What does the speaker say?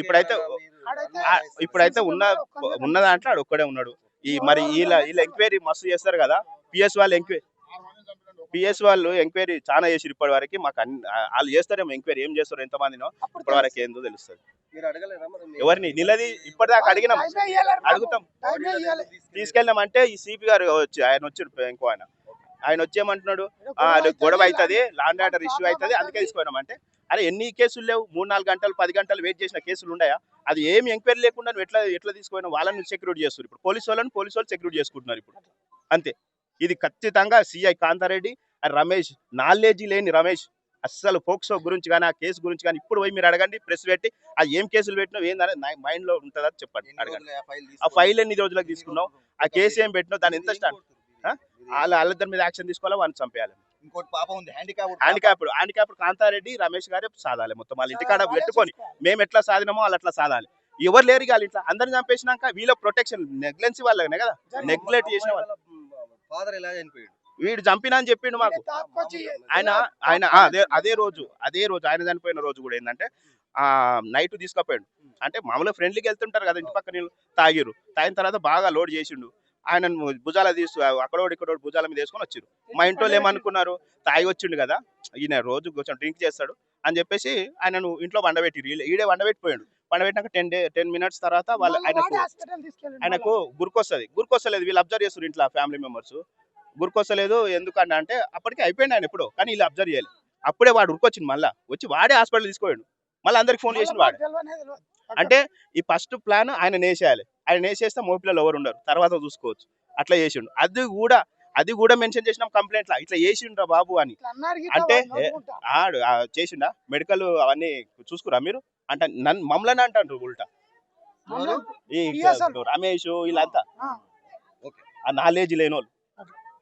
ఇప్పుడైతే ఇప్పుడైతే ఉన్న దాంట్లో ఆడు ఒక్కడే ఉన్నాడు. ఈ మరి వీళ్ళ ఎంక్వైరీ మస్తు చేస్తారు కదా. పిఎస్ వాళ్ళు ఎంక్వైరీ చాలా చేసిరు ఇప్పటి వరకు. మాకు వాళ్ళు చేస్తారేమో ఎంక్వైరీ, ఏం చేస్తారు ఎంతమందినో ఇప్పటి వరకు ఏందో తెలుస్తుంది. ఎవరిని నిలది ఇప్పటిదాకా అడుగుతాం తీసుకెళ్ళామంటే ఈ సిపి గారు ఆయన వచ్చాడు. ఇంకో ఆయన వచ్చేయమంటున్నాడు, గొడవ అవుతుంది, లాండ్ ఆర్డర్ ఇష్యూ అవుతుంది, అందుకే తీసుకున్నాం అంటే. అరే ఎన్ని కేసులు లేవు, 3-4 గంటలు 10 గంటలు వెయిట్ చేసిన కేసులు ఉన్నాయా? అది ఏమి ఎంక్వైరీ లేకుండా నువ్వు ఎట్లా తీసుకుపోయినా వాళ్ళని సెక్యూరిటీ చేస్తారు. ఇప్పుడు పోలీసు వాళ్ళు సెక్యూరిటీ చేసుకుంటున్నారు ఇప్పుడు అంతే. ఇది ఖచ్చితంగా సిఐ కాంతారెడ్డి రమేష్, నాలెడ్జీ లేని రమేష్ అస్సలు పోక్సో గురించి కానీ ఆ కేసు గురించి కానీ ఇప్పుడు పోయి మీరు అడగండి, ప్రెస్ పెట్టి ఆ ఏం కేసులు పెట్టినావు ఏందని మైండ్ లో ఉంటుందా చెప్పండి, అడగండి. ఆ ఫైల్ ఎన్ని రోజులకు తీసుకున్నావు, ఆ కేసు ఏం పెట్టినావు, దాని ఎంత స్టాండ్, వాళ్ళిద్దరి మీద యాక్షన్ తీసుకోవాలి, వాళ్ళని చంపేయాలి. ఇంకోటి పాప ఉంది హ్యాండిక్యాప్డ్ కాంతారెడ్డి రమేష్ గారే సాధాలి మొత్తం. వాళ్ళ ఇంటికాడ పెట్టుకొని మేము ఎట్లా సాధినామో వాళ్ళు అట్లా సాధాలి. ఎవరు లేరు వాళ్ళ ఇంట్లో, అందరిని చంపేసినాక వీళ్ళ ప్రొటెక్షన్ నెగ్లెన్సీ వాళ్ళనే కదా, నెగ్లెక్ట్ చేసిన వాళ్ళు. ఫాదర్ ఎలా చనిపోయాడు, వీడు చంపినా అని చెప్పిండు మాకు. ఆయన అదే రోజు ఆయన చనిపోయిన రోజు కూడా ఏంటంటే నైట్ తీసుకుపోయాడు. అంటే మామూలుగా ఫ్రెండ్లీకి వెళ్తుంటారు కదా, ఇంటి పక్కన తాగిన తర్వాత బాగా లోడ్ చేసిండు. ఆయన భుజాల అక్కడోడు ఇక్కడోడు భుజాల మీద వేసుకొని వచ్చారు. మా ఇంట్లో ఏమనుకున్నారు, తాగి వచ్చిండు కదా ఈయన రోజు కొంచెం డ్రింక్ చేస్తాడు అని చెప్పేసి ఆయనను ఇంట్లో వండబెట్టిరు. ఈడే వండబెట్టిపోయాడు. వండబెట్టినాక 10 minutes తర్వాత వాళ్ళు ఆయనకు గుర్కొస్తలేదు. వీళ్ళు అబ్జర్వ్ చేస్తారు ఇంట్లో ఫ్యామిలీ మెంబర్స్. గుర్కొస్తలేదు ఎందుకంటే అంటే అప్పటికి అయిపోయింది ఆయన ఎప్పుడో, కానీ వీళ్ళు అబ్జర్వ్ చేయాలి. అప్పుడే వాడు ఉరికొచ్చింది, మళ్ళీ వచ్చి వాడే హాస్పిటల్ తీసుకోయాడు. మళ్ళీ అందరికి ఫోన్ చేసిన వాడు. అంటే ఈ ఫస్ట్ ప్లాన్ ఆయన నేసేయాలి. ఆయన నేసేస్తే మోపిల్లలు ఎవరు ఉండరు, తర్వాత చూసుకోవచ్చు. అట్లా చేసిండు. అది కూడా మెన్షన్ చేసినాం కంప్లైంట్ లా, ఇట్లా చేసిండ్రా బాబు అని. అంటే చేసిండా మెడికల్ అవన్నీ చూసుకురా మీరు అంటే మమ్మల్ని అంటారు ఉల్టా. ఈ రమేష్ వీళ్ళంతా ఆ నాలెడ్జ్ లేని వాళ్ళు.